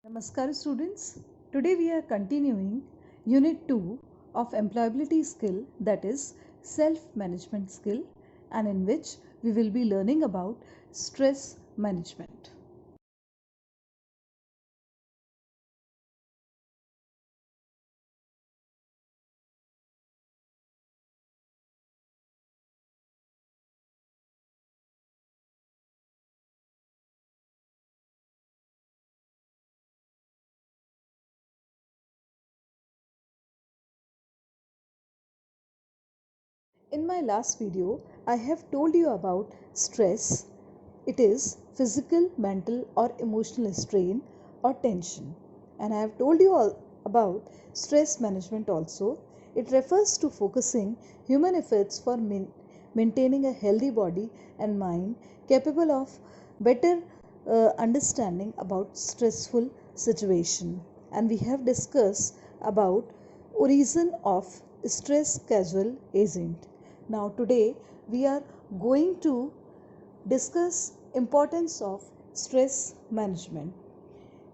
Namaskar students. Today we are continuing unit 2 of employability skill, that is self management skill, and in which we will be learning about stress management. In my last video, I have told you about stress. It is physical, mental, or emotional strain or tension. And I have told you all about stress management also. It refers to focusing human efforts for maintaining a healthy body and mind capable of better understanding about stressful situation. And we have discussed about origin of stress causal agent. Now today we are going to discuss importance of stress management.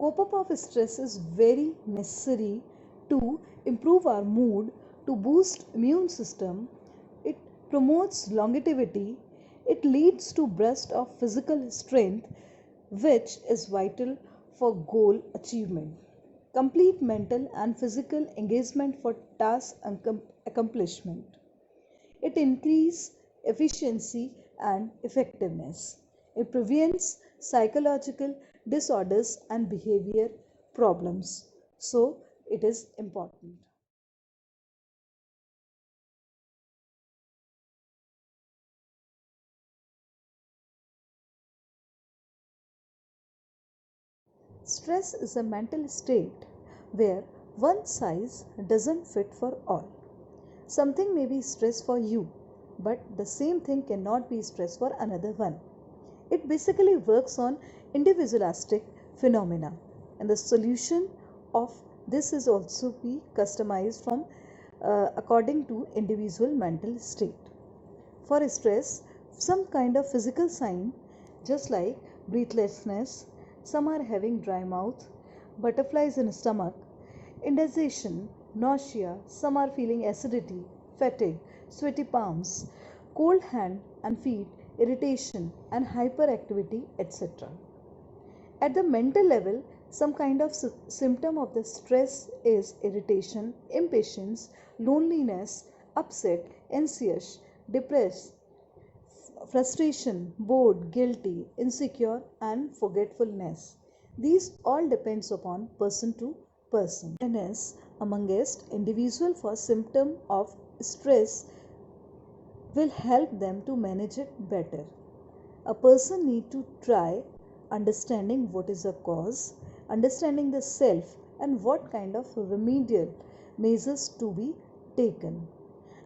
Cope up of stress is very necessary to improve our mood, to boost immune system. It promotes longevity. It leads to burst of physical strength, which is vital for goal achievement. Complete mental and physical engagement for task accomplishment. It increases efficiency and effectiveness. It prevents psychological disorders and behavior problems. So, it is important. Stress is a mental state where one size doesn't fit for all. Something may be stress for you, but the same thing cannot be stress for another one. It basically works on individualistic phenomena, and the solution of this is also be customized from according to individual mental state. For stress, some kind of physical sign, just like breathlessness, some are having dry mouth, butterflies in stomach, indigestion, nausea, some are feeling acidity, fatigue, sweaty palms, cold hand and feet, irritation and hyperactivity, etc. At the mental level, some kind of symptom of the stress is irritation, impatience, loneliness, upset, anxious, depressed, frustration, bored, guilty, insecure, and forgetfulness. These all depends upon person to person. Awareness amongst individual for symptom of stress will help them to manage it better. A person need to try understanding what is the cause, understanding the self, and what kind of remedial measures to be taken.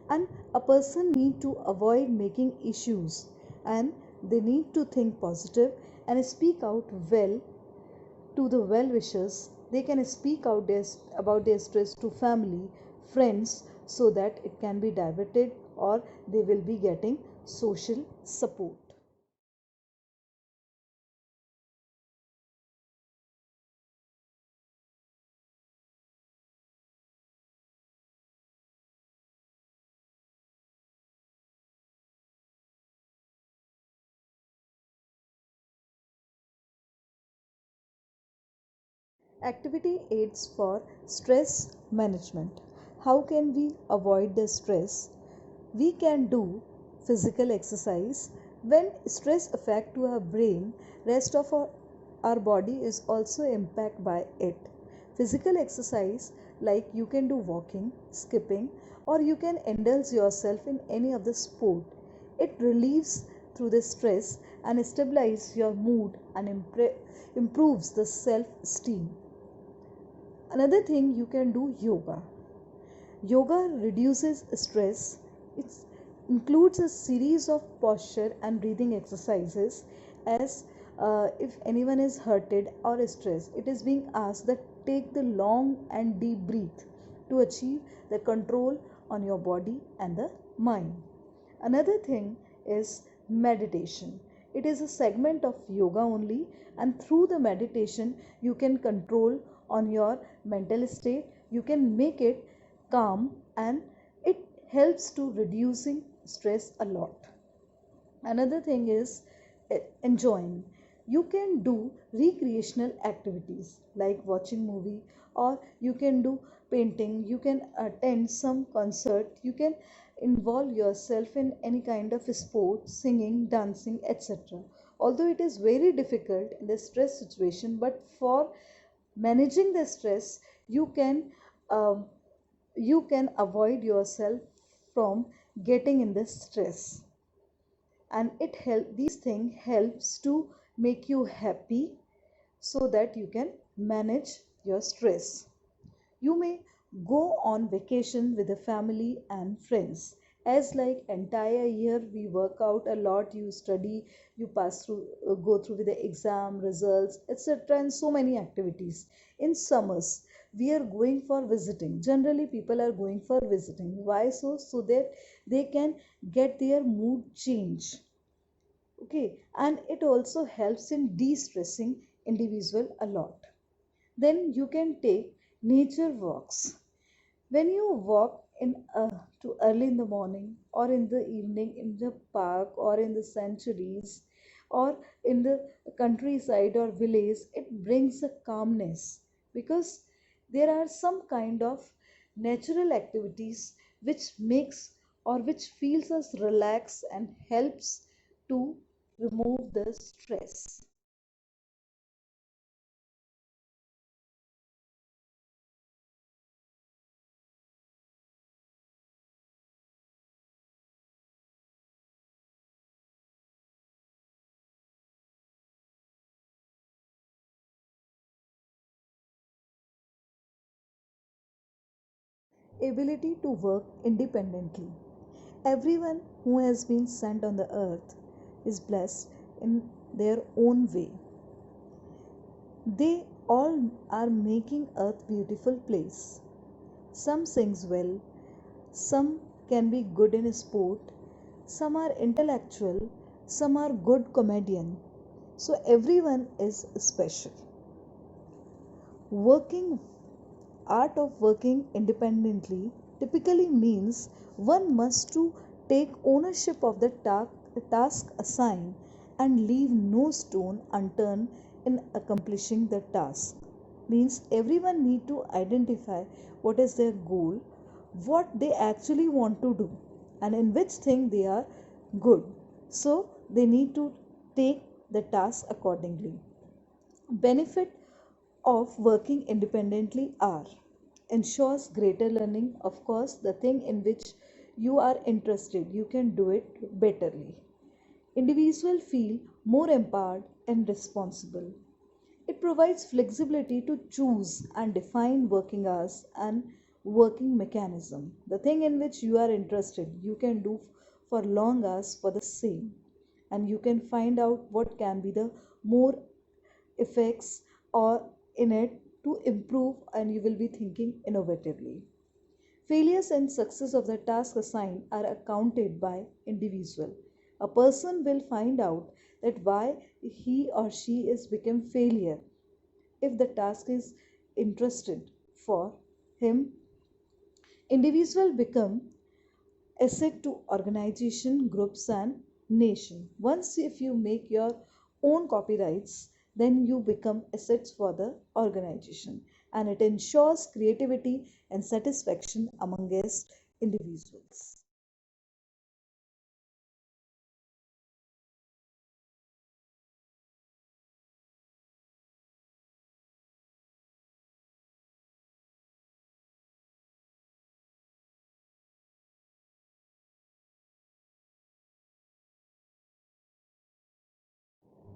And a person need to avoid making issues, and they need to think positive and speak out well to the well wishers. They can speak out about their stress to family, friends, so that it can be diverted or they will be getting social support. Activity aids for stress management. How can we avoid the stress? We can do physical exercise. When stress affect to our brain, rest of our body is also impacted by it. Physical exercise, like you can do walking, skipping, or you can indulge yourself in any of the sport. It relieves through the stress and stabilizes your mood and improves the self-esteem. Another thing, you can do yoga. Yoga reduces stress. It includes a series of posture and breathing exercises. As if anyone is hurted or stressed, it is being asked that take the long and deep breath to achieve the control on your body and the mind. Another thing is meditation. It is a segment of yoga only, and through the meditation, you can control on your mental state. You can make it calm, and it helps to reducing stress a lot. Another thing is enjoying. You can do recreational activities like watching movie, or you can do painting, you can attend some concert, you can involve yourself in any kind of sport, singing, dancing, etc. Although it is very difficult in the stress situation, but for managing the stress, you can um, you can avoid yourself from getting in the stress. And it help these things helps to make you happy, so that you can manage your stress. You may go on vacation with the family and friends. As like entire year we work out a lot, you study, you pass through, go through with the exam results, etc., and so many activities. In summers we are going for visiting. Generally people are going for visiting. Why so? So that they can get their mood change. Okay, and it also helps in de-stressing individual a lot. Then you can take nature walks. When you walk in to early in the morning or in the evening in the park or in the sanctuaries or in the countryside or village, it brings a calmness, because there are some kind of natural activities which makes or which feels us relax and helps to remove the stress. Ability to work independently. Everyone who has been sent on the earth is blessed in their own way. They all are making earth beautiful place. Some sings well, some can be good in sport, some are intellectual, some are good comedian. So everyone is special. Working art of working independently typically means one must to take ownership of the task assigned and leave no stone unturned in accomplishing the task. Means everyone need to identify what is their goal, what they actually want to do, and in which thing they are good. So they need to take the task accordingly. Benefit of working independently are: ensures greater learning. Of course, the thing in which you are interested, you can do it betterly. Individual feel more empowered and responsible. It provides flexibility to choose and define working hours and working mechanism. The thing in which you are interested, you can do for long hours for the same, and you can find out what can be the more effects or in it to improve, and you will be thinking innovatively. Failures and success of the task assigned are accounted by individual. A person will find out that why he or she is become failure. If the task is interested for him, individual become asset to organization, groups, and nation. Once if you make your own copyrights, then you become assets for the organization, and it ensures creativity and satisfaction amongst individuals.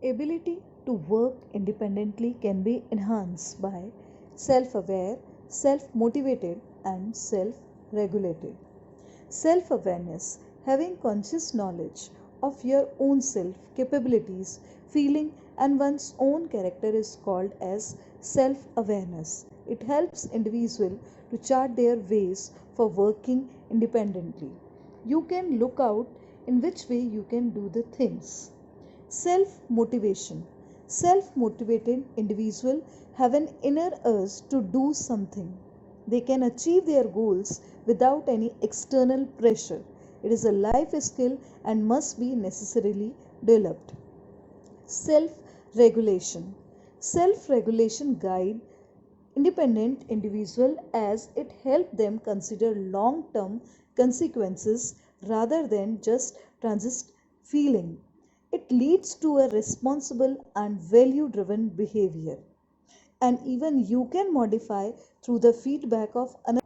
Ability to work independently can be enhanced by self aware, self motivated, and self regulated. Self awareness, having conscious knowledge of your own self, capabilities, feeling, and one's own character is called as self awareness. It helps individual to chart their ways for working independently. You can look out in which way you can do the things. Self motivation. Self motivated individuals have an inner urge to do something. They can achieve their goals without any external pressure. It is a life skill and must be necessarily developed. Self regulation. Self regulation guide independent individual as it helps them consider long term consequences rather than just transit feeling. It leads to a responsible and value driven behavior. And even you can modify through the feedback of another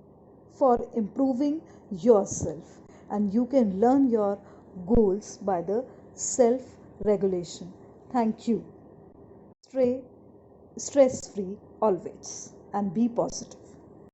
for improving yourself, and you can learn your goals by the self regulation. Thank you. Stay stress free always and be positive.